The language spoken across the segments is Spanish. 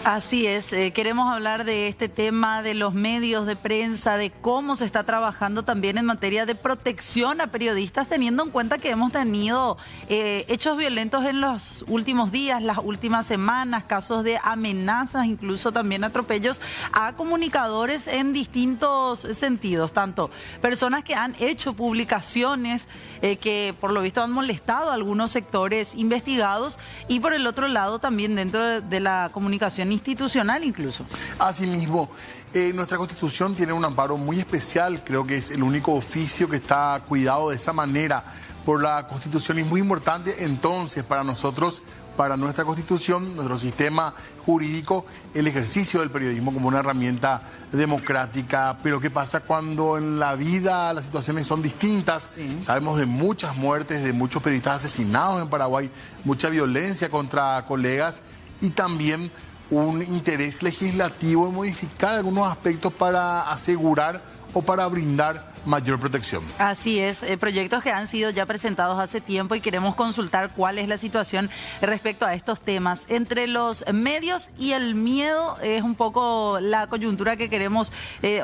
Así es, queremos hablar de este tema de los medios de prensa, de cómo se está trabajando también en materia de protección a periodistas, teniendo en cuenta que hemos tenido hechos violentos en los últimos días, las últimas semanas, casos de amenazas, incluso también atropellos a comunicadores en distintos sentidos, tanto personas que han hecho publicaciones que por lo visto han molestado a algunos sectores investigados y por el otro lado también dentro de la comunicación institucional incluso. Asimismo, nuestra Constitución tiene un amparo muy especial, creo que es el único oficio que está cuidado de esa manera por la Constitución y es muy importante entonces para nosotros, para nuestra Constitución, nuestro sistema jurídico, el ejercicio del periodismo como una herramienta democrática. Pero ¿qué pasa cuando en la vida las situaciones son distintas? Sí. Sabemos de muchas muertes, de muchos periodistas asesinados en Paraguay, mucha violencia contra colegas y también un interés legislativo en modificar algunos aspectos para asegurar o para brindar mayor protección. Así es, proyectos que han sido ya presentados hace tiempo y queremos consultar cuál es la situación respecto a estos temas. Entre los medios y el miedo es un poco la coyuntura que queremos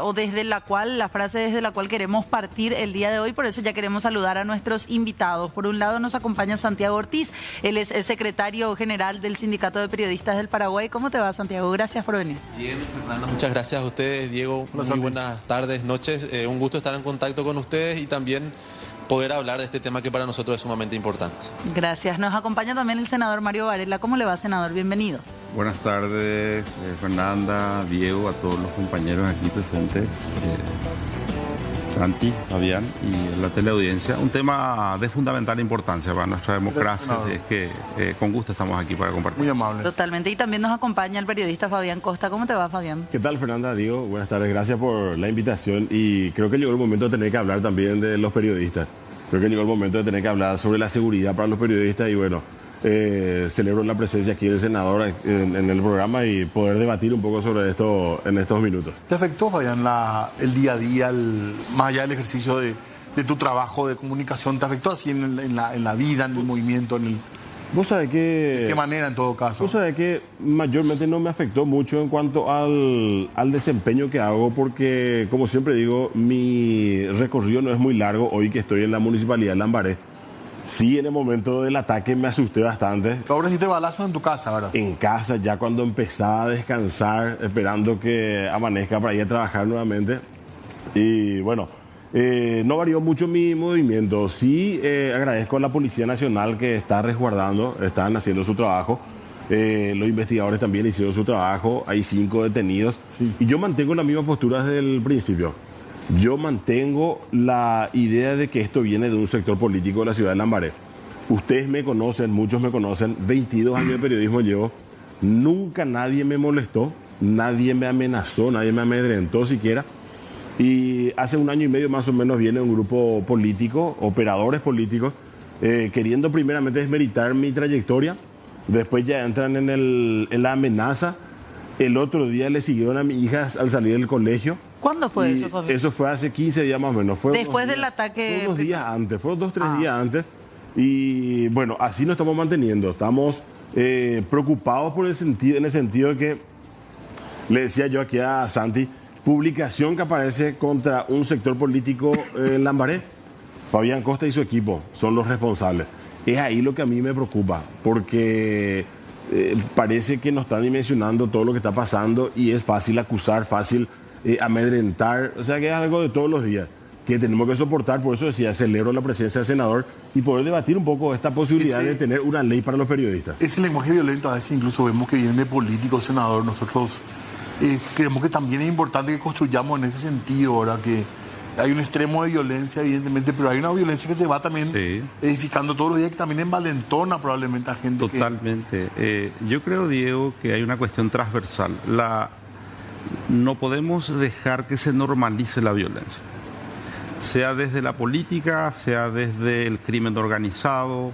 o desde la cual, la frase desde la cual queremos partir el día de hoy, por eso ya queremos saludar a nuestros invitados. Por un lado nos acompaña Santiago Ortiz, él es el secretario general del Sindicato de Periodistas del Paraguay. ¿Cómo te va, Santiago? Gracias por venir. Bien, Fernando, muchas gracias a ustedes, Diego. Muy buenas tardes, noches. Un gusto estar en contacto con ustedes y también poder hablar de este tema que para nosotros es sumamente importante. Gracias. Nos acompaña también el senador Mario Varela. ¿Cómo le va, senador? Bienvenido. Buenas tardes, Fernanda, Diego, a todos los compañeros aquí presentes, Santi, Fabián y la teleaudiencia. Un tema de fundamental importancia para nuestra democracia, así es que con gusto estamos aquí para compartir. Muy amable. Totalmente. Y también nos acompaña el periodista Fabián Costa. ¿Cómo te va, Fabián? ¿Qué tal, Fernanda? Diego, buenas tardes. Gracias por la invitación y creo que llegó el momento de tener que hablar también de los periodistas. Creo que llegó el momento de tener que hablar sobre la seguridad para los periodistas y bueno, celebro la presencia aquí del senador en el programa y poder debatir un poco sobre esto en estos minutos. ¿Te afectó, Fabián, el día a día, más allá del ejercicio de tu trabajo de comunicación? ¿Te afectó así en la vida, en el movimiento, ¿Vos sabés que, ¿de qué manera en todo caso? Vos sabés que mayormente no me afectó mucho en cuanto al desempeño que hago porque, como siempre digo, mi recorrido no es muy largo hoy que estoy en la Municipalidad de Lambaré. Sí, en el momento del ataque me asusté bastante. Ahora hiciste balazos en tu casa, ¿verdad? En casa, ya cuando empezaba a descansar, esperando que amanezca para ir a trabajar nuevamente. Y bueno, no varió mucho mi movimiento. Sí, agradezco a la Policía Nacional que está resguardando, están haciendo su trabajo. Los investigadores también hicieron su trabajo, hay 5 detenidos. Sí. Y yo mantengo la misma postura desde el principio. Yo mantengo la idea de que esto viene de un sector político de la ciudad de Lambaré. Ustedes me conocen, muchos me conocen, 22 años de periodismo llevo. Nunca nadie me molestó, nadie me amenazó, nadie me amedrentó siquiera. Y hace 1 año y medio más o menos viene un grupo político, operadores políticos, queriendo primeramente desmeritar mi trayectoria. Después ya entran en la amenaza. El otro día le siguieron a mi hija al salir del colegio. ¿Cuándo fue eso, Fabián? Eso fue hace 15 días más o menos. Después del ataque. Fue 2 días antes, fueron 2 o 3 días antes. Y bueno, así nos estamos manteniendo. Estamos preocupados en el sentido de que, le decía yo aquí a Santi, publicación que aparece contra un sector político en Lambaré. Fabián Costa y su equipo son los responsables. Es ahí lo que a mí me preocupa, porque parece que no están dimensionando todo lo que está pasando y es fácil acusar, fácil amedrentar, o sea que es algo de todos los días que tenemos que soportar. Por eso decía, celebro la presencia del senador y poder debatir un poco esta posibilidad de tener una ley para los periodistas. Ese lenguaje violento a veces incluso vemos que viene de políticos, senador. Nosotros creemos que también es importante que construyamos en ese sentido, ¿verdad? Que hay un extremo de violencia, evidentemente, pero hay una violencia que se va también edificando todos los días, que también envalentona probablemente a gente. Totalmente. Yo creo, Diego, que hay una cuestión transversal. No podemos dejar que se normalice la violencia, sea desde la política, sea desde el crimen organizado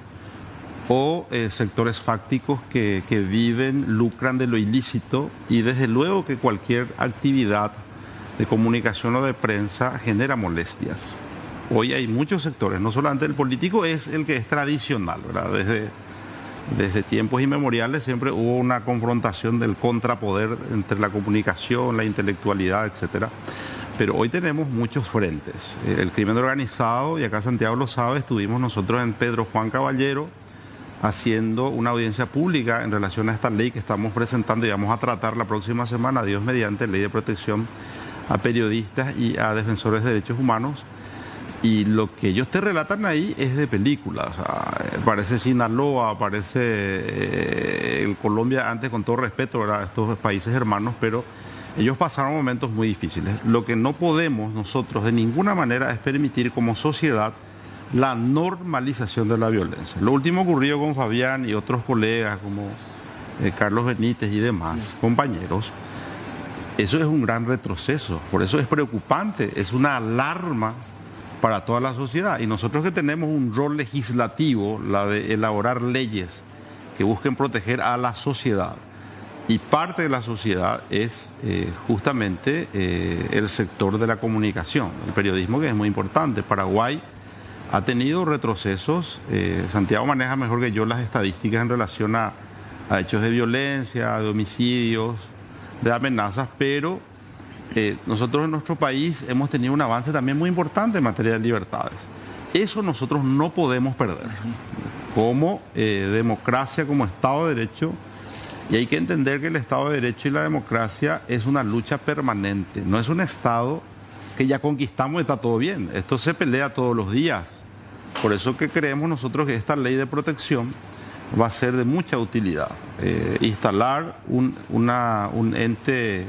o sectores fácticos que viven, lucran de lo ilícito, y desde luego que cualquier actividad de comunicación o de prensa genera molestias. Hoy hay muchos sectores, no solamente el político es el que es tradicional, ¿verdad? Desde Desde tiempos inmemoriales siempre hubo una confrontación del contrapoder entre la comunicación, la intelectualidad, etcétera. Pero hoy tenemos muchos frentes. El crimen organizado, y acá Santiago lo sabe, estuvimos nosotros en Pedro Juan Caballero haciendo una audiencia pública en relación a esta ley que estamos presentando y vamos a tratar la próxima semana, Dios mediante, ley de protección a periodistas y a defensores de derechos humanos. Y lo que ellos te relatan ahí es de películas. O sea, parece Sinaloa, parece el Colombia, antes con todo respeto, ¿verdad?, estos países hermanos, pero ellos pasaron momentos muy difíciles. Lo que no podemos nosotros de ninguna manera es permitir como sociedad la normalización de la violencia. Lo último ocurrido con Fabián y otros colegas como Carlos Benítez y demás compañeros, eso es un gran retroceso. Por eso es preocupante, es una alarma para toda la sociedad. Y nosotros que tenemos un rol legislativo, la de elaborar leyes que busquen proteger a la sociedad. Y parte de la sociedad es justamente el sector de la comunicación, el periodismo, que es muy importante. Paraguay ha tenido retrocesos. Santiago maneja mejor que yo las estadísticas en relación a hechos de violencia, de homicidios, de amenazas, pero nosotros en nuestro país hemos tenido un avance también muy importante en materia de libertades. Eso nosotros no podemos perder. Como democracia, como Estado de Derecho, y hay que entender que el Estado de Derecho y la democracia es una lucha permanente. No es un Estado que ya conquistamos y está todo bien. Esto se pelea todos los días. Por eso que creemos nosotros que esta ley de protección va a ser de mucha utilidad. Instalar un ente,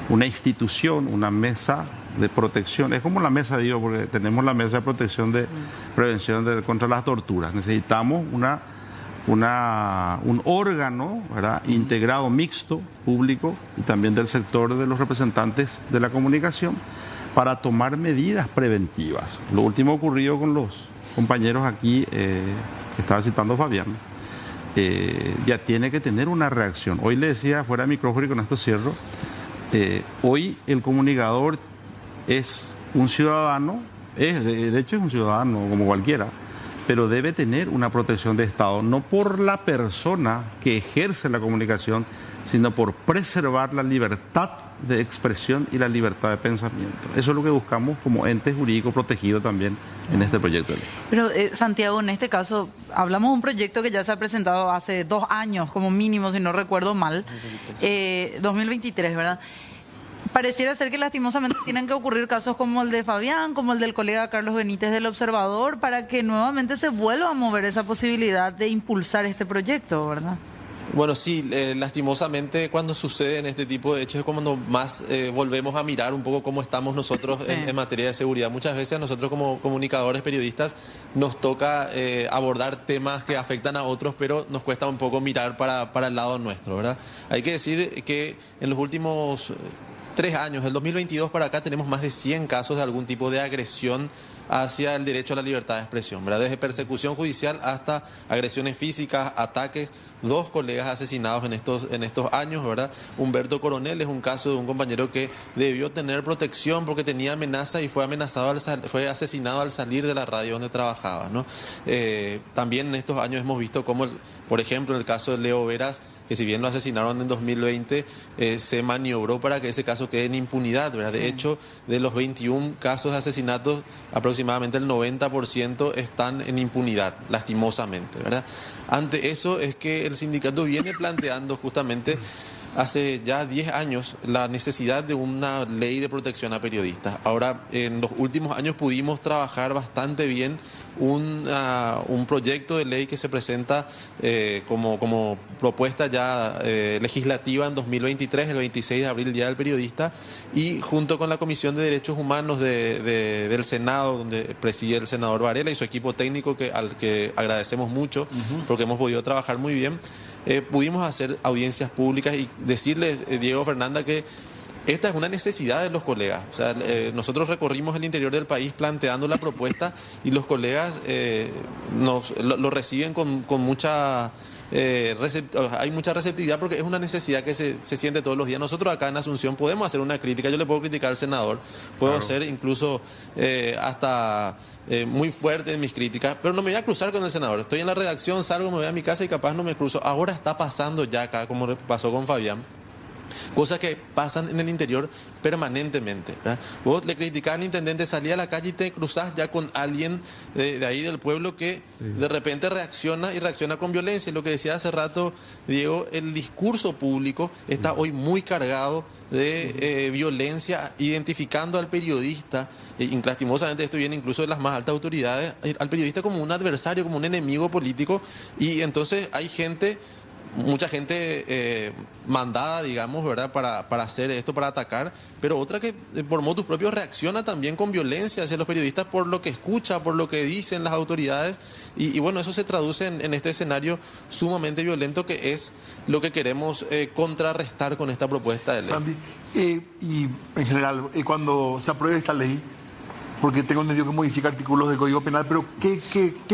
una institución, una mesa de protección. Es como la mesa, digo, porque tenemos la mesa de protección de prevención contra las torturas. Necesitamos un órgano, ¿verdad?, integrado, mixto, público y también del sector de los representantes de la comunicación para tomar medidas preventivas. Lo último ocurrido con los compañeros aquí, que estaba citando Fabián, ya tiene que tener una reacción. Hoy le decía fuera de micrófono y con esto cierro, hoy el comunicador es un ciudadano, de hecho es un ciudadano como cualquiera, pero debe tener una protección de Estado, no por la persona que ejerce la comunicación, sino por preservar la libertad de expresión y la libertad de pensamiento. Eso es lo que buscamos como ente jurídico protegido también en este proyecto de ley. Pero Santiago, en este caso, hablamos de un proyecto que ya se ha presentado hace 2 años, como mínimo, si no recuerdo mal, 2023, ¿verdad? Pareciera ser que lastimosamente tienen que ocurrir casos como el de Fabián, como el del colega Carlos Benítez del Observador, para que nuevamente se vuelva a mover esa posibilidad de impulsar este proyecto, ¿verdad? Bueno, sí, lastimosamente cuando suceden este tipo de hechos es cuando más volvemos a mirar un poco cómo estamos nosotros en materia de seguridad. Muchas veces a nosotros como comunicadores, periodistas, nos toca abordar temas que afectan a otros, pero nos cuesta un poco mirar para el lado nuestro, ¿verdad? Hay que decir que en los últimos 3 años, del 2022 para acá, tenemos más de 100 casos de algún tipo de agresión hacia el derecho a la libertad de expresión, ¿verdad? Desde persecución judicial hasta agresiones físicas, ataques, 2 colegas asesinados en estos años, ¿verdad? Humberto Coronel es un caso de un compañero que debió tener protección porque tenía amenaza y fue fue asesinado al salir de la radio donde trabajaba, ¿no? También en estos años hemos visto cómo, por ejemplo, en el caso de Leo Veras, que si bien lo asesinaron en 2020, se maniobró para que ese caso quede en impunidad, ¿verdad? De hecho, de los 21 casos de asesinatos, aproximadamente el 90% están en impunidad, lastimosamente, ¿verdad? Ante eso es que el sindicato viene planteando justamente hace ya 10 años la necesidad de una ley de protección a periodistas. Ahora, en los últimos años pudimos trabajar bastante bien un proyecto de ley que se presenta como propuesta ya legislativa en 2023, el 26 de abril, Día del Periodista, y junto con la Comisión de Derechos Humanos del Senado, donde preside el senador Varela y su equipo técnico, al que agradecemos mucho porque hemos podido trabajar muy bien, pudimos hacer audiencias públicas y decirles, Diego, Fernanda, que esta es una necesidad de los colegas. O sea, nosotros recorrimos el interior del país planteando la propuesta y los colegas lo reciben con mucha hay mucha receptividad porque es una necesidad que se siente todos los días. Nosotros acá en Asunción podemos hacer una crítica, yo le puedo criticar al senador, puedo ser incluso hasta muy fuerte en mis críticas, pero no me voy a cruzar con el senador. Estoy en la redacción, salgo, me voy a mi casa y capaz no me cruzo. Ahora está pasando ya acá, como pasó con Fabián. Cosas que pasan en el interior permanentemente, ¿verdad? Vos le criticás al intendente, salí a la calle y te cruzás ya con alguien de ahí del pueblo que de repente reacciona y reacciona con violencia. Y lo que decía hace rato Diego, el discurso público está hoy muy cargado de violencia, identificando al periodista, lastimosamente esto viene incluso de las más altas autoridades, al periodista como un adversario, como un enemigo político, y entonces hay mucha gente mandada, digamos, ¿verdad?, para hacer esto, para atacar, pero otra que por motus propios reacciona también con violencia hacia los periodistas por lo que escucha, por lo que dicen las autoridades, y bueno, eso se traduce en este escenario sumamente violento que es lo que queremos contrarrestar con esta propuesta de ley. Sandy, y en general, cuando se apruebe esta ley, porque tengo entendido que modifica artículos del Código Penal, pero ¿qué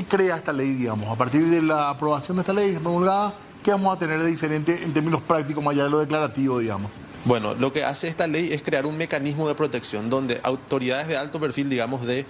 crea esta ley, digamos? A partir de la aprobación de esta ley promulgada, ¿qué vamos a tener de diferente en términos prácticos, más allá de lo declarativo, digamos? Bueno, lo que hace esta ley es crear un mecanismo de protección donde autoridades de alto perfil, digamos, del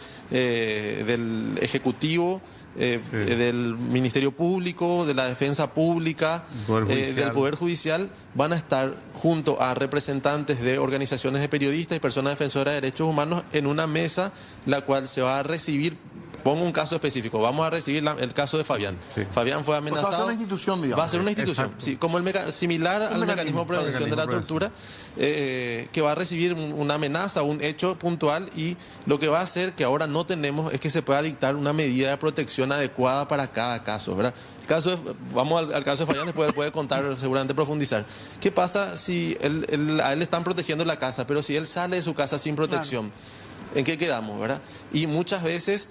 Ejecutivo, del Ministerio Público, de la Defensa Pública, del Poder Judicial, van a estar junto a representantes de organizaciones de periodistas y personas defensoras de derechos humanos en una mesa, la cual se va a recibir. Pongo un caso específico, vamos a recibir el caso de Fabián. Sí. Fabián fue amenazado. O sea, va a ser una institución, digamos. Va a ser una institución, sí, como similar al mecanismo de prevención de la tortura, que va a recibir una amenaza, un hecho puntual, y lo que va a hacer, que ahora no tenemos, es que se pueda dictar una medida de protección adecuada para cada caso, ¿verdad? Vamos al caso de Fabián, después él puede contar, seguramente profundizar. ¿Qué pasa si a él le están protegiendo la casa, pero si él sale de su casa sin protección? Claro. ¿En qué quedamos, verdad? Y muchas veces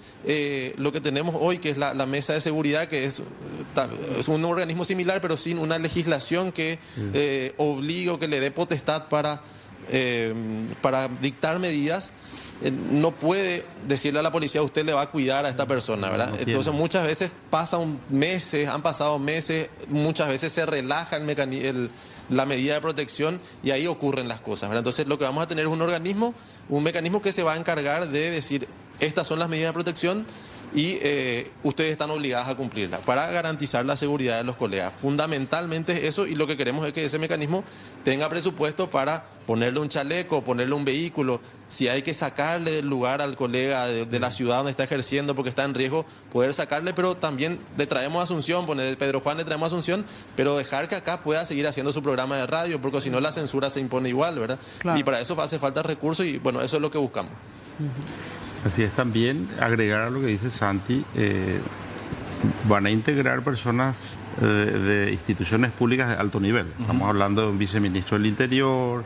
lo que tenemos hoy, que es la mesa de seguridad, que es un organismo similar, pero sin una legislación que obligue o que le dé potestad para dictar medidas, no puede decirle a la policía, usted le va a cuidar a esta persona, ¿verdad? Entonces muchas veces han pasado meses, muchas veces se relaja la medida de protección y ahí ocurren las cosas, ¿verdad? Entonces lo que vamos a tener es un mecanismo que se va a encargar de decir, estas son las medidas de protección y ustedes están obligadas a cumplirlas para garantizar la seguridad de los colegas. Fundamentalmente es eso, y lo que queremos es que ese mecanismo tenga presupuesto para ponerle un chaleco, ponerle un vehículo, si hay que sacarle del lugar al colega de la ciudad donde está ejerciendo porque está en riesgo, poder sacarle, pero también le traemos a Asunción, poner Pedro Juan le traemos a Asunción, pero dejar que acá pueda seguir haciendo su programa de radio, porque si no la censura se impone igual, ¿verdad? Claro. Y para eso hace falta recursos y bueno, eso es lo que buscamos. Así es, también agregar a lo que dice Santi, van a integrar personas de instituciones públicas de alto nivel. Estamos hablando de un viceministro del Interior,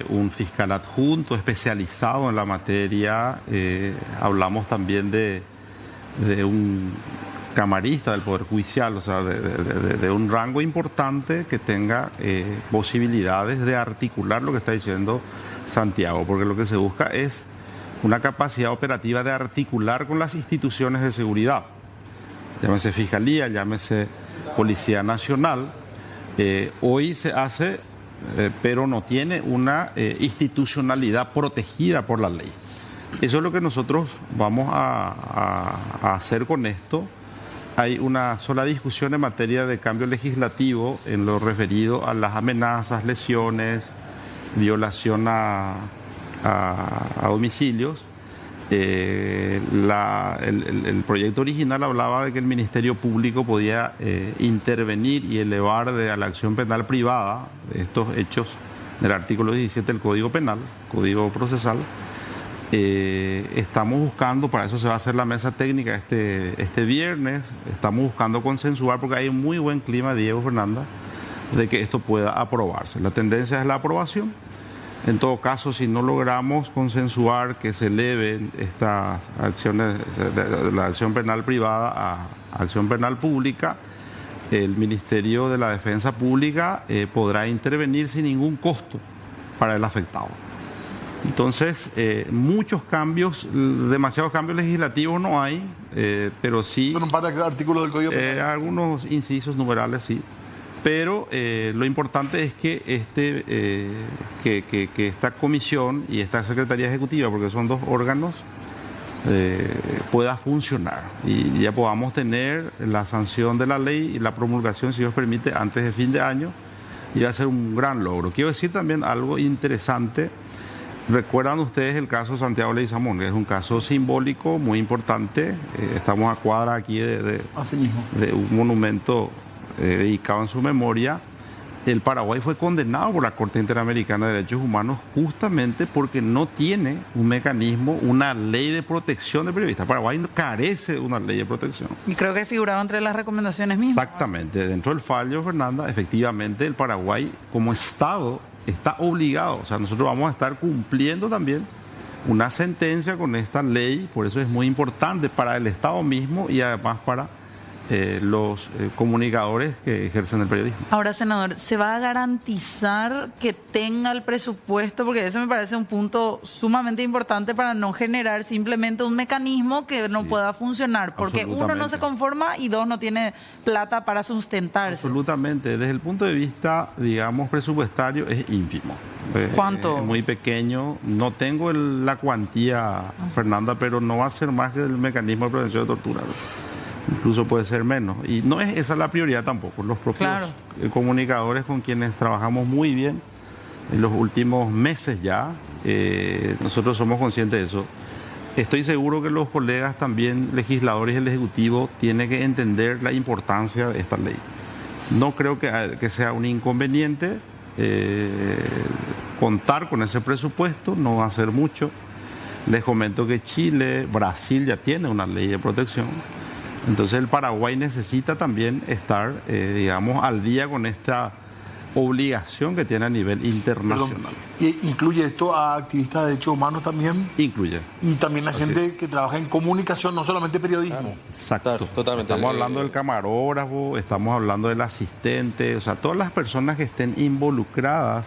un fiscal adjunto especializado en la materia, hablamos también de un camarista del Poder Judicial, o sea, de un rango importante que tenga posibilidades de articular lo que está diciendo Santiago, porque lo que se busca es una capacidad operativa de articular con las instituciones de seguridad, llámese Fiscalía, llámese Policía Nacional. Hoy se hace, pero no tiene una institucionalidad protegida por la ley. Eso es lo que nosotros vamos a hacer con esto. Hay una sola discusión en materia de cambio legislativo en lo referido a las amenazas, lesiones, violación a domicilios. El proyecto original hablaba de que el Ministerio Público podía intervenir y elevar a la acción penal privada estos hechos del artículo 17 del Código Penal, Código Procesal. Estamos buscando, para eso se va a hacer la mesa técnica este viernes, estamos buscando consensuar, porque hay un muy buen clima, Diego, Fernanda, de que esto pueda aprobarse. La tendencia es la aprobación. En todo caso, si no logramos consensuar que se eleven estas acciones, la acción penal privada a acción penal pública, el Ministerio de la Defensa Pública podrá intervenir sin ningún costo para el afectado. Entonces, muchos cambios, demasiados cambios legislativos no hay, pero sí... Son un par de artículos del Código Penal. Algunos incisos numerales, sí. Pero lo importante es que, que esta comisión y esta Secretaría Ejecutiva, porque son dos órganos, pueda funcionar y ya podamos tener la sanción de la ley y la promulgación, si Dios permite, antes de fin de año, y va a ser un gran logro. Quiero decir también algo interesante. ¿Recuerdan ustedes el caso Santiago Leguizamón? Es un caso simbólico muy importante. Estamos a cuadra aquí de un monumento dedicado en su memoria. El Paraguay fue condenado por la Corte Interamericana de Derechos Humanos justamente porque no tiene un mecanismo, una ley de protección de periodistas. Paraguay carece de una ley de protección. Y creo que figuraba entre las recomendaciones mismas. Exactamente. Dentro del fallo, Fernanda, efectivamente el Paraguay como Estado está obligado. O sea, nosotros vamos a estar cumpliendo también una sentencia con esta ley. Por eso es muy importante para el Estado mismo y además para los comunicadores que ejercen el periodismo. Ahora, senador, ¿se va a garantizar que tenga el presupuesto? Porque ese me parece un punto sumamente importante para no generar simplemente un mecanismo que no pueda funcionar. Porque uno no se conforma y dos no tiene plata para sustentarse. Absolutamente. Desde el punto de vista, digamos, presupuestario, es ínfimo. ¿Cuánto? Es muy pequeño. No tengo la cuantía, Fernanda, pero no va a ser más que el mecanismo de prevención de tortura. Incluso puede ser menos. Y no es esa la prioridad tampoco. Los propios comunicadores con quienes trabajamos muy bien en los últimos meses ya, nosotros somos conscientes de eso. Estoy seguro que los colegas también, legisladores y el Ejecutivo, tienen que entender la importancia de esta ley. No creo que sea un inconveniente contar con ese presupuesto, no va a ser mucho. Les comento que Chile, Brasil ya tiene una ley de protección. Entonces el Paraguay necesita también estar, digamos, al día con esta obligación que tiene a nivel internacional. ¿Y incluye esto a activistas de derechos humanos también? Incluye. Y también la gente que trabaja en comunicación, no solamente periodismo. Claro. Exacto. Claro, totalmente. Estamos hablando del camarógrafo, estamos hablando del asistente, o sea, todas las personas que estén involucradas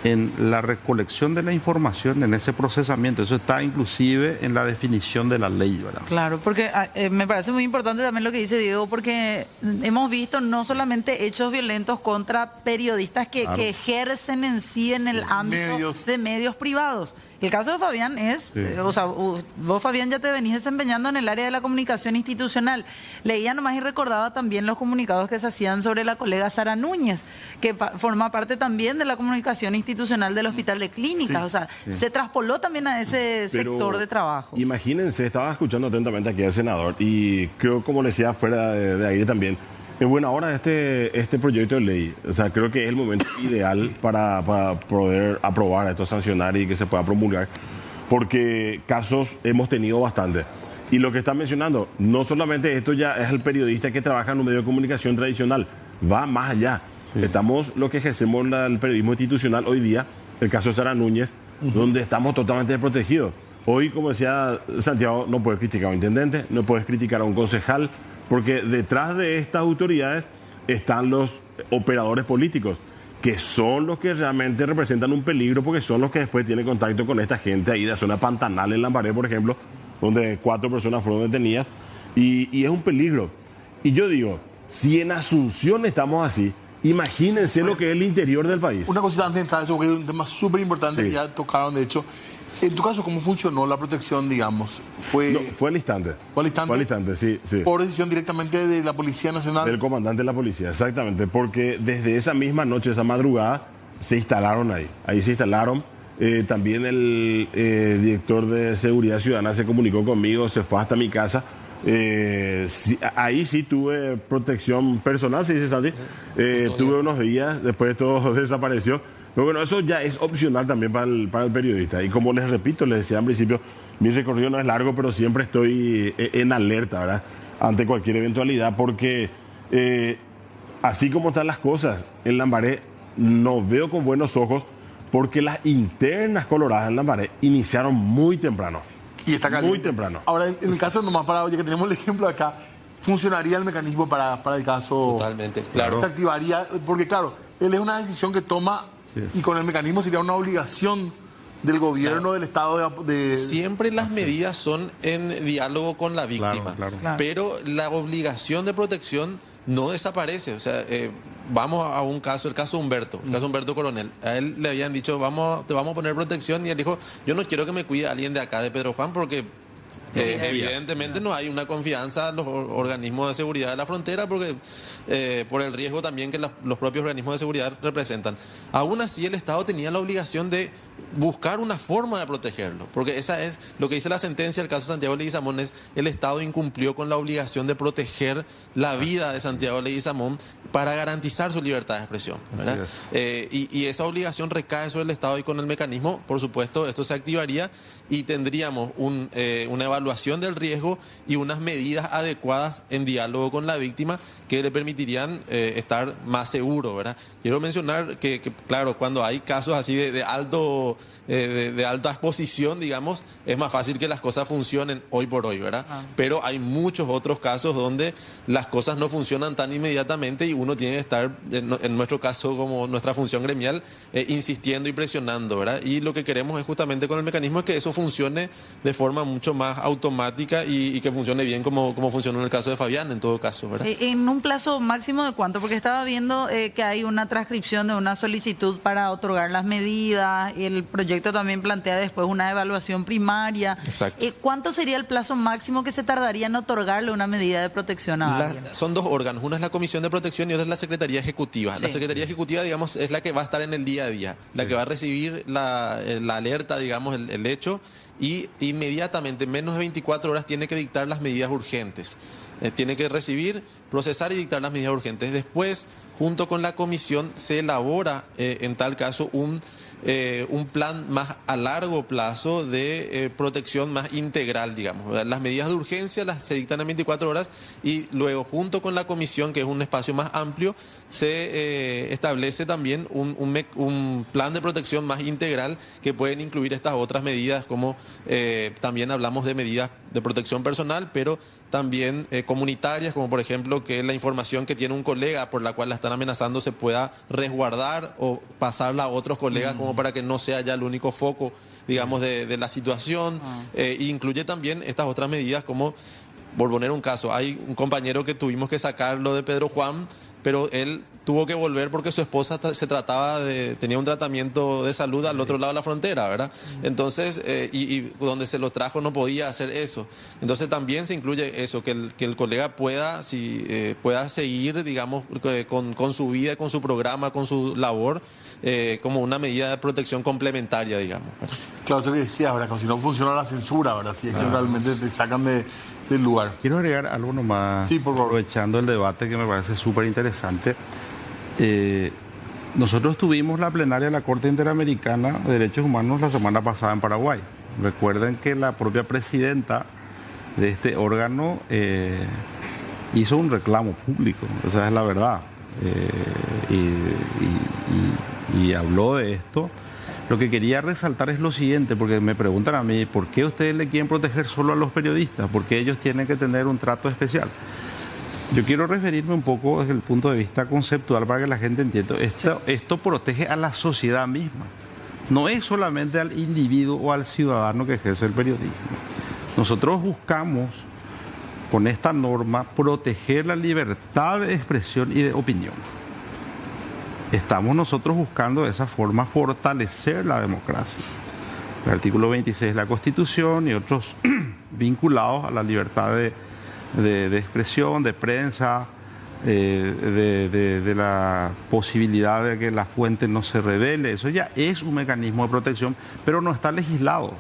en la recolección de la información, en ese procesamiento. Eso está inclusive en la definición de la ley, ¿verdad? Claro, porque me parece muy importante también lo que dice Diego, porque hemos visto no solamente hechos violentos contra periodistas que ejercen en sí en el ámbito de medios privados. El caso de Fabián es, o sea, vos, Fabián, ya te venís desempeñando en el área de la comunicación institucional. Leía nomás y recordaba también los comunicados que se hacían sobre la colega Sara Núñez, que forma parte también de la comunicación institucional del Hospital de Clínicas. O sea, se traspoló también a ese sector de trabajo. Imagínense, estaba escuchando atentamente aquí al senador y creo, como le decía fuera de ahí también, es buena hora este proyecto de ley. O sea, creo que es el momento ideal para poder aprobar esto, sancionar y que se pueda promulgar. Porque casos hemos tenido bastante. Y lo que está mencionando, no solamente esto ya es el periodista que trabaja en un medio de comunicación tradicional, va más allá. Estamos lo que ejercemos el periodismo institucional hoy día, el caso de Sara Núñez, donde estamos totalmente desprotegidos. Hoy, como decía Santiago, no puedes criticar a un intendente, no puedes criticar a un concejal, porque detrás de estas autoridades están los operadores políticos, que son los que realmente representan un peligro, porque son los que después tienen contacto con esta gente ahí de la zona pantanal en Lambaré, por ejemplo, donde 4 personas fueron detenidas, y es un peligro. Y yo digo, si en Asunción estamos así, imagínense lo que es el interior del país. Una cosita antes de entrar a eso, porque es un tema súper importante que ya tocaron, de hecho. En tu caso, ¿cómo funcionó la protección, digamos? Fue al instante. ¿Fue al instante? Fue al instante, sí. ¿Por decisión directamente de la Policía Nacional? Del comandante de la policía, exactamente. Porque desde esa misma noche, esa madrugada, se instalaron ahí. Ahí se instalaron. También el director de Seguridad Ciudadana se comunicó conmigo, se fue hasta mi casa. Ahí sí tuve protección personal, se dice Santi. Tuve unos días, después todo desapareció. Pero bueno, eso ya es opcional también para el periodista. Y como les repito, les decía al principio, mi recorrido no es largo, pero siempre estoy en alerta, ¿verdad? Ante cualquier eventualidad, porque así como están las cosas en Lambaré, no veo con buenos ojos, porque las internas coloradas en Lambaré iniciaron muy temprano. Y está caliente. Muy temprano. Ahora, en el caso nomás para, oye, que tenemos el ejemplo acá, ¿funcionaría el mecanismo para el caso? Totalmente, claro. Se activaría, porque claro, él es una decisión que toma y con el mecanismo sería una obligación del gobierno, del Estado de... Siempre las medidas son en diálogo con la víctima, Claro. pero la obligación de protección no desaparece. O sea, vamos a un caso, el caso Humberto, el caso Humberto Coronel. A él le habían dicho, te vamos a poner protección, y él dijo, yo no quiero que me cuide alguien de acá, de Pedro Juan, porque evidentemente no hay una confianza en los organismos de seguridad de la frontera, porque por el riesgo también que los propios organismos de seguridad representan. Aún así, el Estado tenía la obligación de buscar una forma de protegerlo, porque esa es lo que dice la sentencia del caso Santiago Leguizamón, es el Estado incumplió con la obligación de proteger la vida de Santiago Leguizamón para garantizar su libertad de expresión, ¿verdad? Y esa obligación recae sobre el Estado, y con el mecanismo, por supuesto, esto se activaría y tendríamos una evaluación del riesgo y unas medidas adecuadas en diálogo con la víctima que le permitirían estar más seguro, ¿verdad? Quiero mencionar que claro, cuando hay casos así de alta exposición, digamos, es más fácil que las cosas funcionen hoy por hoy, ¿verdad? Pero hay muchos otros casos donde las cosas no funcionan tan inmediatamente y uno tiene que estar, en nuestro caso, como nuestra función gremial, insistiendo y presionando, ¿verdad? Y lo que queremos es justamente con el mecanismo es que eso funcione de forma mucho más automática y que funcione bien como funcionó en el caso de Fabián, en todo caso, ¿verdad? ¿En un plazo máximo de cuánto? Porque estaba viendo que hay una transcripción de una solicitud para otorgar las medidas, el proyecto también plantea después una evaluación primaria. Exacto. ¿Cuánto sería el plazo máximo que se tardaría en otorgarle una medida de protección a alguien? Son dos órganos, una es la Comisión de Protección y otra es la Secretaría Ejecutiva. Sí. La Secretaría Ejecutiva, digamos, es la que va a estar en el día a día, la que va a recibir la alerta, digamos, el hecho, y inmediatamente, en menos de 24 horas, tiene que dictar las medidas urgentes. Tiene que recibir, procesar y dictar las medidas urgentes. Después, junto con la comisión, se elabora, en tal caso, un plan más a largo plazo de protección más integral, digamos. Las medidas de urgencia se dictan en 24 horas y luego, junto con la comisión, que es un espacio más amplio, se establece también un plan de protección más integral que pueden incluir estas otras medidas, como también hablamos de medidas de protección personal, pero también comunitarias, como por ejemplo que la información que tiene un colega por la cual la están amenazando se pueda resguardar o pasarla a otros colegas, como para que no sea ya el único foco, digamos, de la situación. Incluye también estas otras medidas, como, por poner un caso, hay un compañero que tuvimos que sacarlo de Pedro Juan, pero él tuvo que volver porque su esposa tenía un tratamiento de salud al otro lado de la frontera, ¿verdad? Entonces, y donde se lo trajo no podía hacer eso. Entonces también se incluye eso, que el colega pueda seguir, digamos, con su vida, con su programa, con su labor, como una medida de protección complementaria, digamos. Claro, eso que decías, ¿verdad? Como si no funciona la censura, ¿verdad? Si es que realmente te sacan del lugar. Quiero agregar algo nomás, Sí, por favor. aprovechando el debate que me parece súper interesante. Nosotros tuvimos la plenaria de la Corte Interamericana de Derechos Humanos la semana pasada en Paraguay. Recuerden que la propia presidenta de este órgano hizo un reclamo público, esa es la verdad, y habló de esto. Lo que quería resaltar es lo siguiente, porque me preguntan a mí, ¿por qué ustedes le quieren proteger solo a los periodistas? ¿Por qué ellos tienen que tener un trato especial? Yo quiero referirme un poco desde el punto de vista conceptual para que la gente entienda. Esto protege a la sociedad misma. No es solamente al individuo o al ciudadano que ejerce el periodismo. Nosotros buscamos, con esta norma, proteger la libertad de expresión y de opinión. Estamos nosotros buscando de esa forma fortalecer la democracia. El artículo 26 de la Constitución y otros vinculados a la libertad de expresión, de prensa, de la posibilidad de que la fuente no se revele. Eso ya es un mecanismo de protección, pero no está legislado.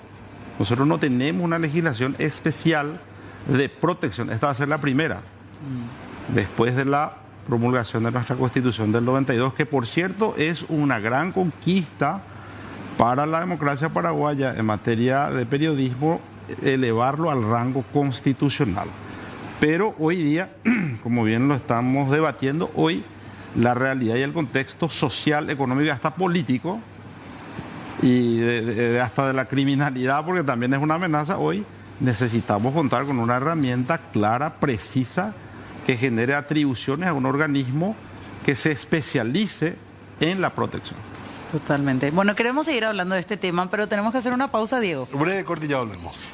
Nosotros no tenemos una legislación especial de protección. Esta va a ser la primera, después de la promulgación de nuestra Constitución del 92, que por cierto es una gran conquista para la democracia paraguaya en materia de periodismo, elevarlo al rango constitucional. Pero hoy día, como bien lo estamos debatiendo, hoy la realidad y el contexto social, económico y hasta político, y hasta de la criminalidad, porque también es una amenaza, hoy necesitamos contar con una herramienta clara, precisa, que genere atribuciones a un organismo que se especialice en la protección. Totalmente. Bueno, queremos seguir hablando de este tema, pero tenemos que hacer una pausa, Diego. Breve corte y ya volvemos.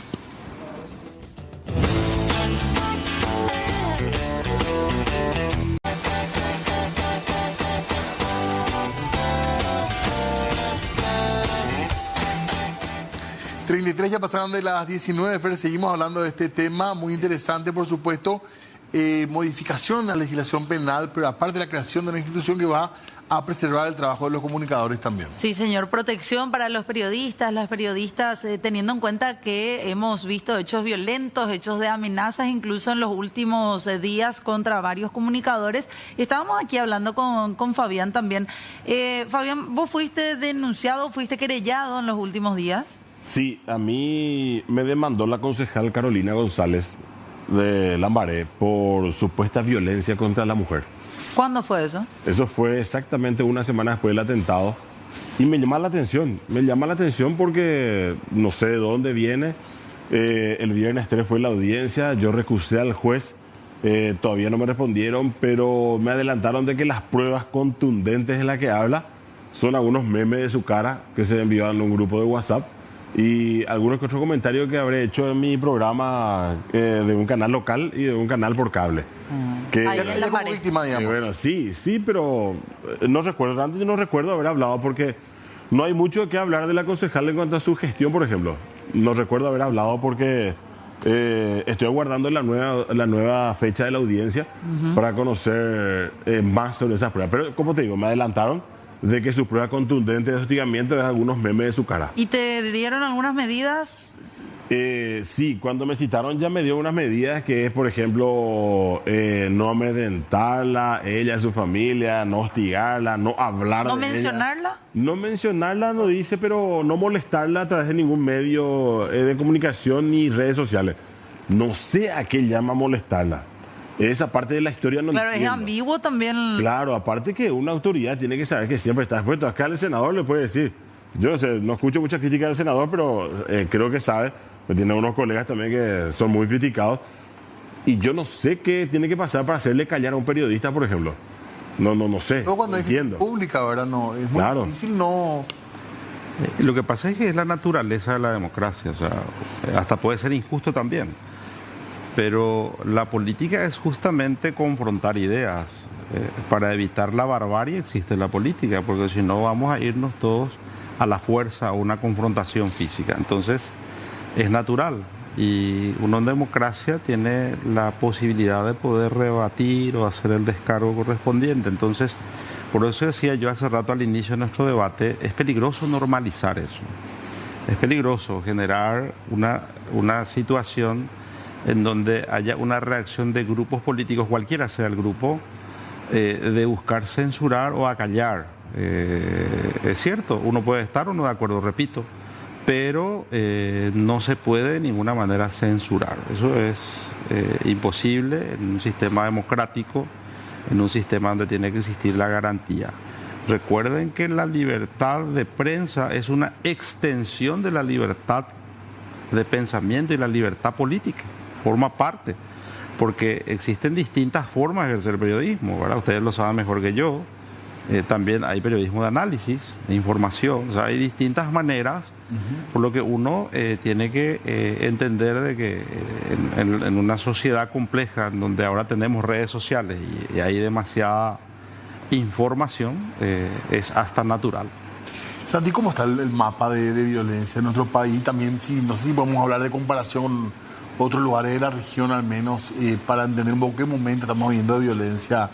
Ya pasaron de las 19, Fer, seguimos hablando de este tema muy interesante, por supuesto, modificación de la legislación penal, pero aparte la creación de una institución que va a preservar el trabajo de los comunicadores también. Sí, señor, protección para los periodistas, las periodistas, teniendo en cuenta que hemos visto hechos violentos, hechos de amenazas, incluso en los últimos días contra varios comunicadores. Y estábamos aquí hablando con Fabián también. Fabián, ¿vos fuiste denunciado, fuiste querellado en los últimos días? Sí, a mí me demandó la concejal Carolina González de Lambaré por supuesta violencia contra la mujer. ¿Cuándo fue eso? Eso fue exactamente una semana después del atentado y me llama la atención porque no sé de dónde viene. El viernes 3 fue la audiencia, yo recusé al juez, todavía no me respondieron, pero me adelantaron de que las pruebas contundentes de las que habla son algunos memes de su cara que se enviaron en un grupo de WhatsApp. Y algunos que otros comentarios que habré hecho en mi programa de un canal local y de un canal por cable. Que, ahí en la como víctima, digamos. Bueno, sí, pero no recuerdo, antes yo no recuerdo haber hablado porque no hay mucho que hablar de la concejal en cuanto a su gestión, por ejemplo. No recuerdo haber hablado porque estoy aguardando la nueva fecha de la audiencia para conocer más sobre esas pruebas. Pero como te digo, me adelantaron de que su prueba contundente de hostigamiento es algunos memes de su cara. ¿Y te dieron algunas medidas? Sí, cuando me citaron ya me dio unas medidas que es, por ejemplo, no amedrentarla, ella y su familia, no hostigarla, no hablar ¿No de mencionarla? ella. No mencionarla, no dice, pero no molestarla a través de ningún medio de comunicación ni redes sociales. No sé a qué llama molestarla. Esa parte de la historia no Claro, entiendo. es ambiguo también. Claro, aparte que una autoridad tiene que saber que siempre está expuesto. Acá el senador le puede decir, yo no sé, no escucho mucha crítica del senador, pero creo que sabe, pues tiene unos colegas también que son muy criticados. Y yo no sé qué tiene que pasar para hacerle callar a un periodista, por ejemplo. No sé, Pero cuando no es entiendo. pública, ¿verdad? No, es muy Claro. difícil no... Lo que pasa es que es la naturaleza de la democracia, o sea, hasta puede ser injusto también. Pero la política es justamente confrontar ideas. Para evitar la barbarie existe la política, porque si no vamos a irnos todos a la fuerza, a una confrontación física. Entonces, es natural. Y uno en democracia tiene la posibilidad de poder rebatir o hacer el descargo correspondiente. Entonces, por eso decía yo hace rato al inicio de nuestro debate, es peligroso normalizar eso. Es peligroso generar una situación en donde haya una reacción de grupos políticos, cualquiera sea el grupo, de buscar censurar o acallar. Es cierto, uno puede estar o no de acuerdo, repito, pero no se puede de ninguna manera censurar. Eso es imposible en un sistema democrático, en un sistema donde tiene que existir la garantía. Recuerden que la libertad de prensa es una extensión de la libertad de pensamiento y la libertad política. Forma parte, porque existen distintas formas de ejercer periodismo, ¿verdad? Ustedes lo saben mejor que yo. También hay periodismo de análisis, de información, o sea, hay distintas maneras, por lo que uno tiene que entender de que en una sociedad compleja, en donde ahora tenemos redes sociales y hay demasiada información, es hasta natural. Santi, ¿cómo está el mapa de violencia en nuestro país? También, sí, no sé si podemos hablar de comparación con otros lugares de la región, al menos, para entender un poco qué momento estamos viviendo de violencia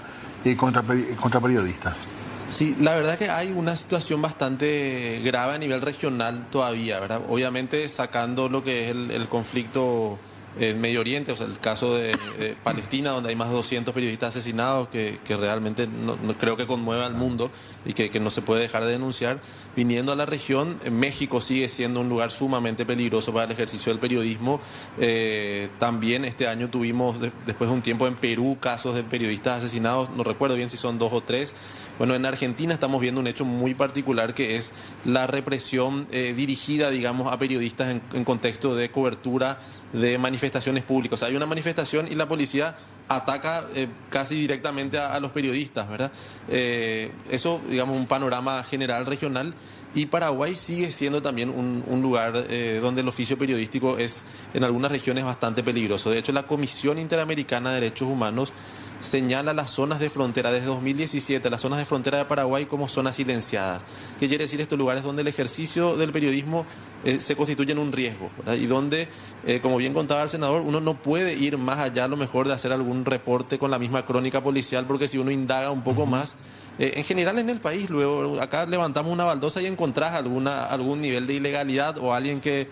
contra periodistas. Sí, la verdad que hay una situación bastante grave a nivel regional todavía, ¿verdad? Obviamente sacando lo que es el conflicto en Medio Oriente, o sea, el caso de Palestina, donde hay más de 200 periodistas asesinados, que realmente no creo que conmueva al mundo y que no se puede dejar de denunciar. Viniendo a la región, México sigue siendo un lugar sumamente peligroso para el ejercicio del periodismo. También este año tuvimos, después de un tiempo en Perú, casos de periodistas asesinados, no recuerdo bien si son 2 o 3. Bueno, en Argentina estamos viendo un hecho muy particular, que es la represión dirigida, digamos, a periodistas en contexto de cobertura de manifestaciones públicas. O sea, hay una manifestación y la policía ataca casi directamente a los periodistas, ¿verdad? Eso, digamos, un panorama general regional. Y Paraguay sigue siendo también un lugar donde el oficio periodístico es en algunas regiones bastante peligroso. De hecho, la Comisión Interamericana de Derechos Humanos señala las zonas de frontera desde 2017, las zonas de frontera de Paraguay como zonas silenciadas. ¿Qué quiere decir estos lugares donde el ejercicio del periodismo se constituye en un riesgo, ¿verdad? Y donde, como bien contaba el senador, uno no puede ir más allá a lo mejor de hacer algún reporte con la misma crónica policial, porque si uno indaga un poco más, en general en el país, luego acá levantamos una baldosa y encontrás algún nivel de ilegalidad o alguien que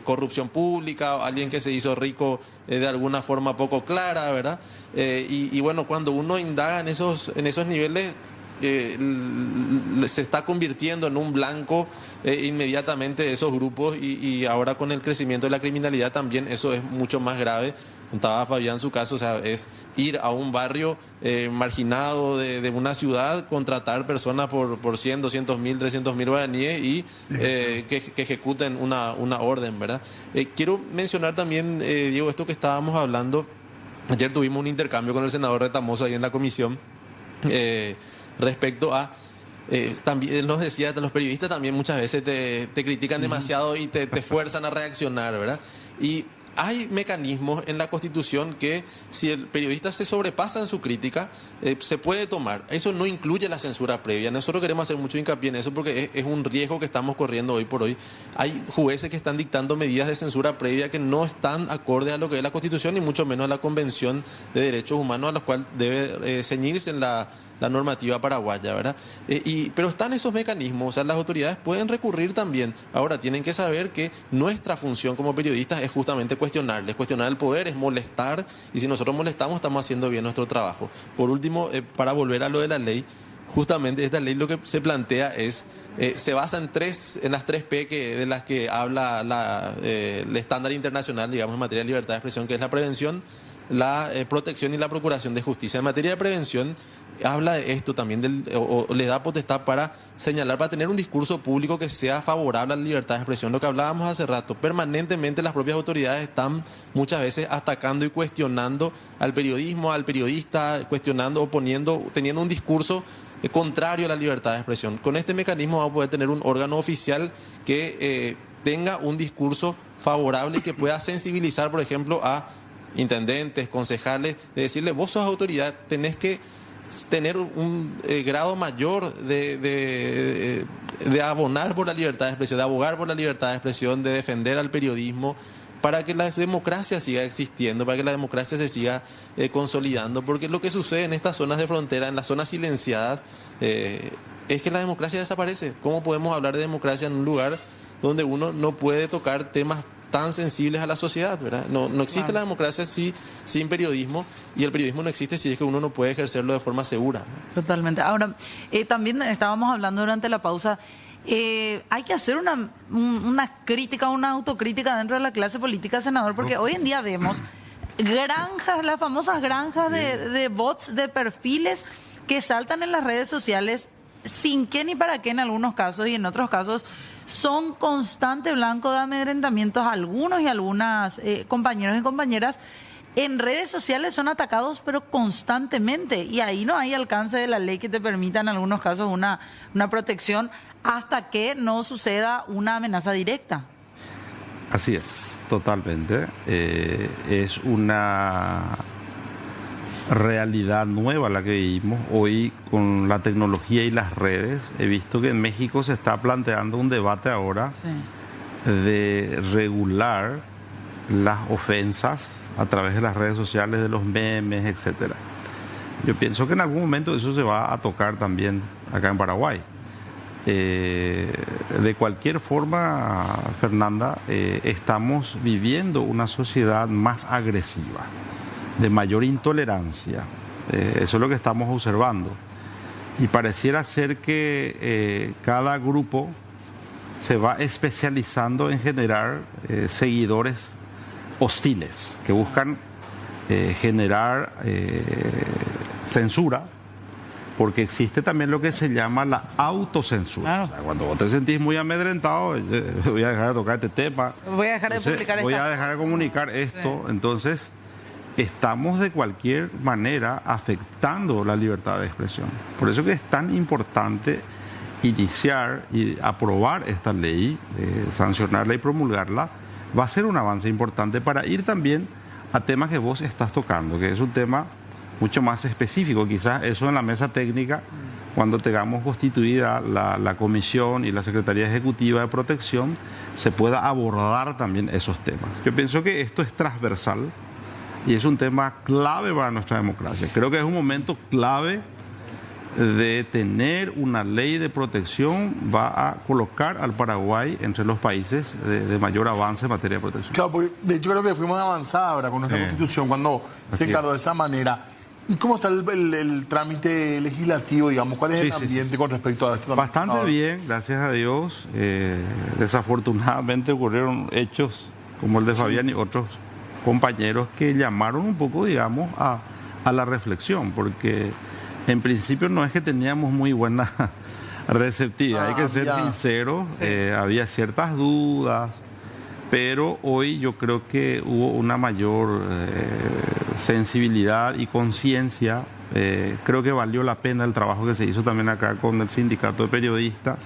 corrupción pública o alguien que se hizo rico de alguna forma poco clara, ¿verdad? Y bueno, cuando uno indaga en esos niveles, se está convirtiendo en un blanco inmediatamente de esos grupos y ahora con el crecimiento de la criminalidad también eso es mucho más grave. Contaba Fabián su caso, o sea, es ir a un barrio marginado de una ciudad, contratar personas por 100, 200 mil, 300 mil guaraníes y que ejecuten una orden, ¿verdad? Quiero mencionar también, Diego, esto que estábamos hablando. Ayer tuvimos un intercambio con el senador Retamoso ahí en la comisión respecto a... también él nos decía, los periodistas también muchas veces te critican demasiado y te fuerzan a reaccionar, ¿verdad? Y hay mecanismos en la Constitución que si el periodista se sobrepasa en su crítica, se puede tomar. Eso no incluye la censura previa. Nosotros queremos hacer mucho hincapié en eso porque es un riesgo que estamos corriendo hoy por hoy. Hay jueces que están dictando medidas de censura previa que no están acorde a lo que es la Constitución y mucho menos a la Convención de Derechos Humanos a la cual debe ceñirse en la normativa paraguaya, ¿verdad? Pero están esos mecanismos, o sea, las autoridades pueden recurrir también. Ahora, tienen que saber que nuestra función como periodistas es justamente cuestionar el poder, es molestar, y si nosotros molestamos estamos haciendo bien nuestro trabajo. Por último, para volver a lo de la ley, justamente esta ley lo que se plantea es, se basa en las tres P de las que habla el estándar internacional, digamos, en materia de libertad de expresión, que es la prevención, la protección y la procuración de justicia. En materia de prevención, habla de esto también, o le da potestad para señalar, para tener un discurso público que sea favorable a la libertad de expresión. Lo que hablábamos hace rato, permanentemente las propias autoridades están muchas veces atacando y cuestionando al periodismo, al periodista, cuestionando, oponiendo, teniendo un discurso contrario a la libertad de expresión. Con este mecanismo vamos a poder tener un órgano oficial que tenga un discurso favorable y que pueda sensibilizar, por ejemplo, a intendentes, concejales, de decirle, vos sos autoridad, tenés que tener un grado mayor de abonar por la libertad de expresión, de abogar por la libertad de expresión, de defender al periodismo, para que la democracia siga existiendo, para que la democracia se siga consolidando, porque lo que sucede en estas zonas de frontera, en las zonas silenciadas, es que la democracia desaparece. ¿Cómo podemos hablar de democracia en un lugar donde uno no puede tocar temas tan sensibles a la sociedad, ¿verdad? No existe claro. La democracia sin periodismo, y el periodismo no existe si es que uno no puede ejercerlo de forma segura. Totalmente. Ahora, también estábamos hablando durante la pausa, hay que hacer una crítica, una autocrítica dentro de la clase política, senador, porque hoy en día vemos granjas, las famosas granjas de bots, de perfiles que saltan en las redes sociales sin qué ni para qué en algunos casos, y en otros casos son constante blanco de amedrentamientos. Algunos y algunas compañeros y compañeras en redes sociales son atacados, pero constantemente, y ahí no hay alcance de la ley que te permita en algunos casos una protección hasta que no suceda una amenaza directa. Así es, totalmente. Es una realidad nueva la que vivimos hoy con la tecnología y las redes. He visto que en México se está planteando un debate ahora de regular las ofensas a través de las redes sociales, de los memes, etcétera. Yo pienso que en algún momento eso se va a tocar también acá en Paraguay. De cualquier forma, Fernanda, estamos viviendo una sociedad más agresiva, de mayor intolerancia. Eso es lo que estamos observando. Y pareciera ser que cada grupo se va especializando en generar seguidores hostiles, que buscan generar censura, porque existe también lo que se llama la autocensura. Claro. O sea, cuando vos te sentís muy amedrentado, voy a dejar de tocar este tema. Voy a dejar de publicar voy a dejar de comunicar esto. Sí. Entonces, estamos de cualquier manera afectando la libertad de expresión. Por eso que es tan importante iniciar y aprobar esta ley, sancionarla y promulgarla, va a ser un avance importante para ir también a temas que vos estás tocando, que es un tema mucho más específico. Quizás eso en la mesa técnica, cuando tengamos constituida la comisión y la Secretaría Ejecutiva de Protección, se pueda abordar también esos temas. Yo pienso que esto es transversal y es un tema clave para nuestra democracia. Creo que es un momento clave de tener una ley de protección, va a colocar al Paraguay entre los países de mayor avance en materia de protección. Claro, porque de hecho creo que fuimos avanzados ahora con nuestra Constitución cuando se encargó de esa manera. ¿Y cómo está el trámite legislativo, digamos? ¿Cuál es el ambiente con respecto a esto? Bastante bien, gracias a Dios. Desafortunadamente ocurrieron hechos como el de Fabián y otros compañeros que llamaron un poco, digamos, a la reflexión, porque en principio no es que teníamos muy buena receptividad, hay que ser sinceros, había ciertas dudas, pero hoy yo creo que hubo una mayor sensibilidad y conciencia. Creo que valió la pena el trabajo que se hizo también acá con el sindicato de periodistas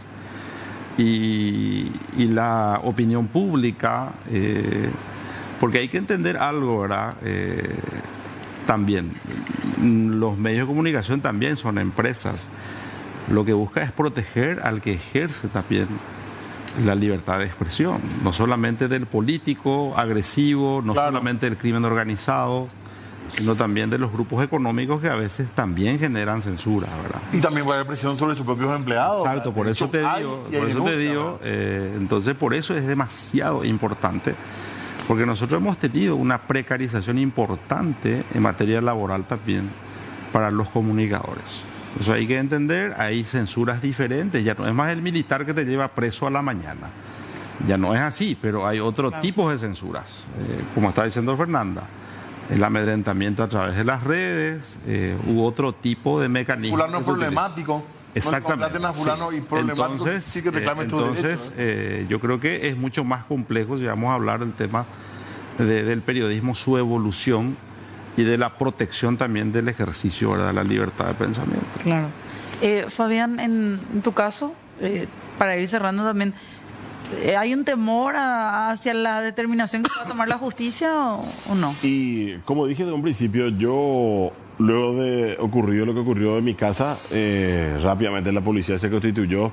y la opinión pública, porque hay que entender algo, ¿verdad? También los medios de comunicación también son empresas. Lo que busca es proteger al que ejerce también la libertad de expresión, no solamente del político agresivo, no solamente del crimen organizado, sino también de los grupos económicos que a veces también generan censura, ¿verdad? Y también puede haber presión sobre sus propios empleados. Exacto, por eso te digo, entonces por eso es demasiado importante, porque nosotros hemos tenido una precarización importante en materia laboral también para los comunicadores. Eso hay que entender, hay censuras diferentes, ya no es más el militar que te lleva preso a la mañana, ya no es así, pero hay otro tipo de censuras, como está diciendo Fernanda, el amedrentamiento a través de las redes, u otro tipo de mecanismo. Fulano es problemático. Exactamente. No a fulano y problemático, entonces, sí que reclamen tus derechos. Yo creo que es mucho más complejo si vamos a hablar del tema del periodismo, su evolución y de la protección también del ejercicio, ¿verdad?, la libertad de pensamiento. Claro. Fabián, en tu caso, para ir cerrando también, ¿hay un temor hacia la determinación que va a tomar la justicia o no? Y como dije de un principio, yo, luego de ocurrido lo que ocurrió en mi casa, rápidamente la policía se constituyó,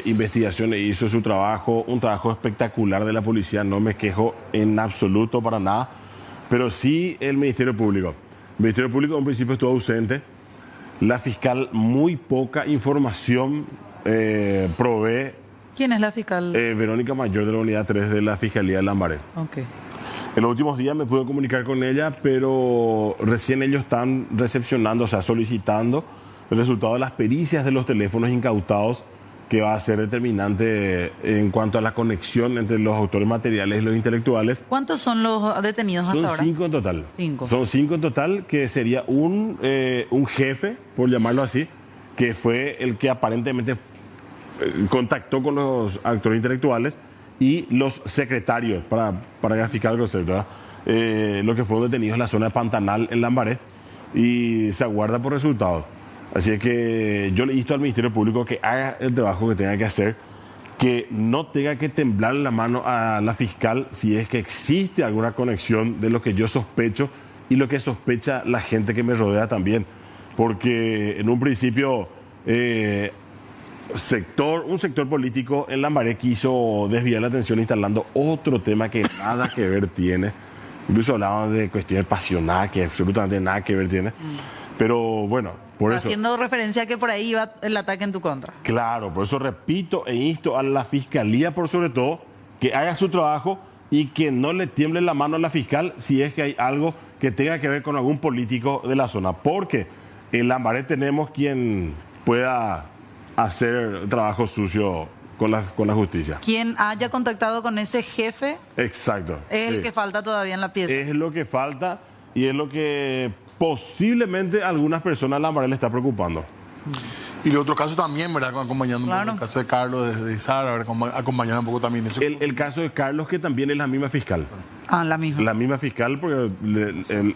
investigación e hizo su trabajo, un trabajo espectacular de la policía, no me quejo en absoluto para nada, pero sí el Ministerio Público. El Ministerio Público en un principio estuvo ausente, la fiscal muy poca información provee. ¿Quién es la fiscal? Verónica Mayor, de la Unidad 3 de la Fiscalía de Lambaré. Okay. En los últimos días me pude comunicar con ella, pero recién ellos están recepcionando, o sea, solicitando el resultado de las pericias de los teléfonos incautados, que va a ser determinante en cuanto a la conexión entre los autores materiales y los intelectuales. ¿Cuántos son los detenidos hasta ahora? Son 5 en total. 5. Son 5 en total, que sería un jefe, por llamarlo así, que fue el que aparentemente contactó con los actores intelectuales, y los secretarios, para graficar el concepto, ¿verdad? Los que fueron detenidos en la zona de Pantanal, en Lambaré, y se aguarda por resultados. Así es que yo le insto al Ministerio Público que haga el trabajo que tenga que hacer, que no tenga que temblar la mano a la fiscal si es que existe alguna conexión de lo que yo sospecho y lo que sospecha la gente que me rodea también. Porque en un principio un sector político en Lambaré quiso desviar la atención instalando otro tema que nada que ver tiene. Incluso hablaban de cuestiones pasionales que absolutamente nada que ver tiene. Pero bueno, por eso... Haciendo referencia a que por ahí iba el ataque en tu contra. Claro, por eso repito e insto a la Fiscalía, por sobre todo, que haga su trabajo y que no le tiemble la mano a la fiscal si es que hay algo que tenga que ver con algún político de la zona. Porque en Lambaré tenemos quien pueda hacer trabajo sucio con la justicia. Quien haya contactado con ese jefe. Exacto. Es el que falta todavía en la pieza. Es lo que falta y es lo que posiblemente a algunas personas en Lambaré le está preocupando. Y el otro caso también, ¿verdad? Acompañando un poco el caso de Carlos de Sara, acompañando un poco también eso. El caso de Carlos, que también es la misma fiscal. Ah, la misma. La misma fiscal, porque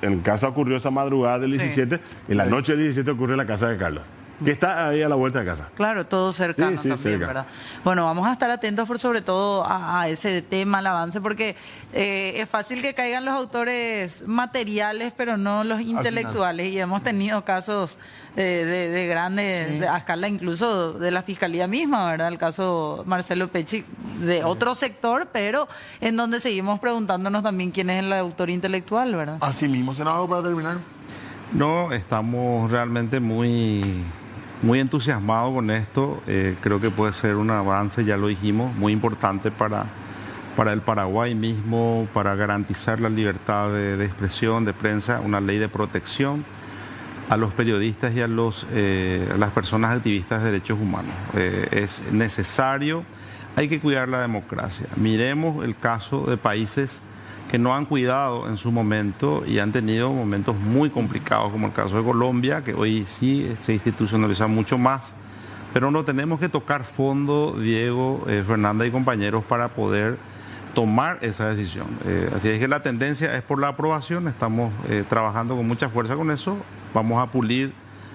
el caso ocurrió esa madrugada del 17, en la noche del 17 ocurre en la casa de Carlos, que está ahí a la vuelta de casa. Claro, todo cercano Sí, también, cerca. ¿verdad? Bueno, vamos a estar atentos por sobre todo a ese tema, al avance, porque es fácil que caigan los autores materiales, pero no los intelectuales. Y hemos tenido casos de grandes, a escala incluso de la Fiscalía misma, ¿verdad? El caso Marcelo Pecci, de otro sector, pero en donde seguimos preguntándonos también quién es el autor intelectual, ¿verdad? Así mismo, senador, para terminar. No, estamos realmente muy entusiasmados con esto. Creo que puede ser un avance, ya lo dijimos, muy importante para el Paraguay mismo, para garantizar la libertad de expresión, de prensa, una ley de protección a los periodistas y a las personas activistas de derechos humanos. Es necesario, hay que cuidar la democracia. Miremos el caso de países que no han cuidado en su momento y han tenido momentos muy complicados, como el caso de Colombia, que hoy sí se institucionaliza mucho más, pero no tenemos que tocar fondo, Diego, Fernanda y compañeros, para poder tomar esa decisión. Así es que la tendencia es por la aprobación, estamos trabajando con mucha fuerza con eso, vamos a pulir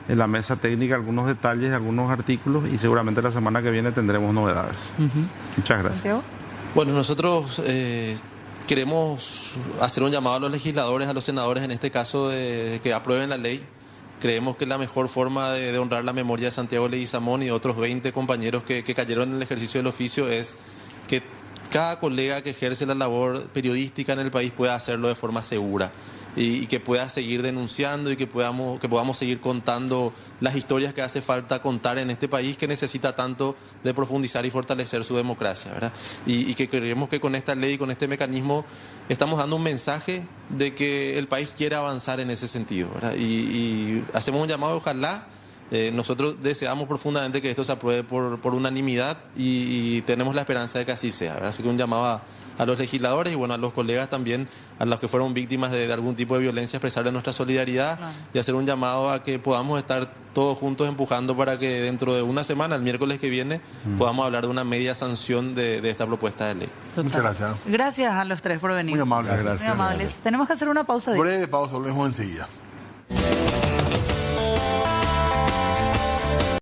en la mesa técnica algunos detalles, algunos artículos, y seguramente la semana que viene tendremos novedades. Muchas gracias. ¿Santiago? Bueno, nosotros queremos hacer un llamado a los legisladores, a los senadores en este caso, de que aprueben la ley. Creemos que la mejor forma de honrar la memoria de Santiago Leguizamón y de otros 20 compañeros que cayeron en el ejercicio del oficio es que cada colega que ejerce la labor periodística en el país pueda hacerlo de forma segura y que pueda seguir denunciando y que podamos seguir contando las historias que hace falta contar en este país, que necesita tanto de profundizar y fortalecer su democracia, ¿verdad? Y que creemos que con esta ley, con este mecanismo, estamos dando un mensaje de que el país quiere avanzar en ese sentido, ¿verdad? Y hacemos un llamado, ojalá. Nosotros deseamos profundamente que esto se apruebe por unanimidad y tenemos la esperanza de que así sea, ¿verdad? Así que un llamado a los legisladores y bueno, a los colegas también, a los que fueron víctimas de algún tipo de violencia, expresarles nuestra solidaridad y hacer un llamado a que podamos estar todos juntos empujando para que dentro de una semana, el miércoles que viene, podamos hablar de una media sanción de esta propuesta de ley. Muchas gracias. Gracias a los tres por venir. Muy amables. Gracias. Muy amables. Tenemos que hacer una pausa. Breve pausa, volvemos enseguida.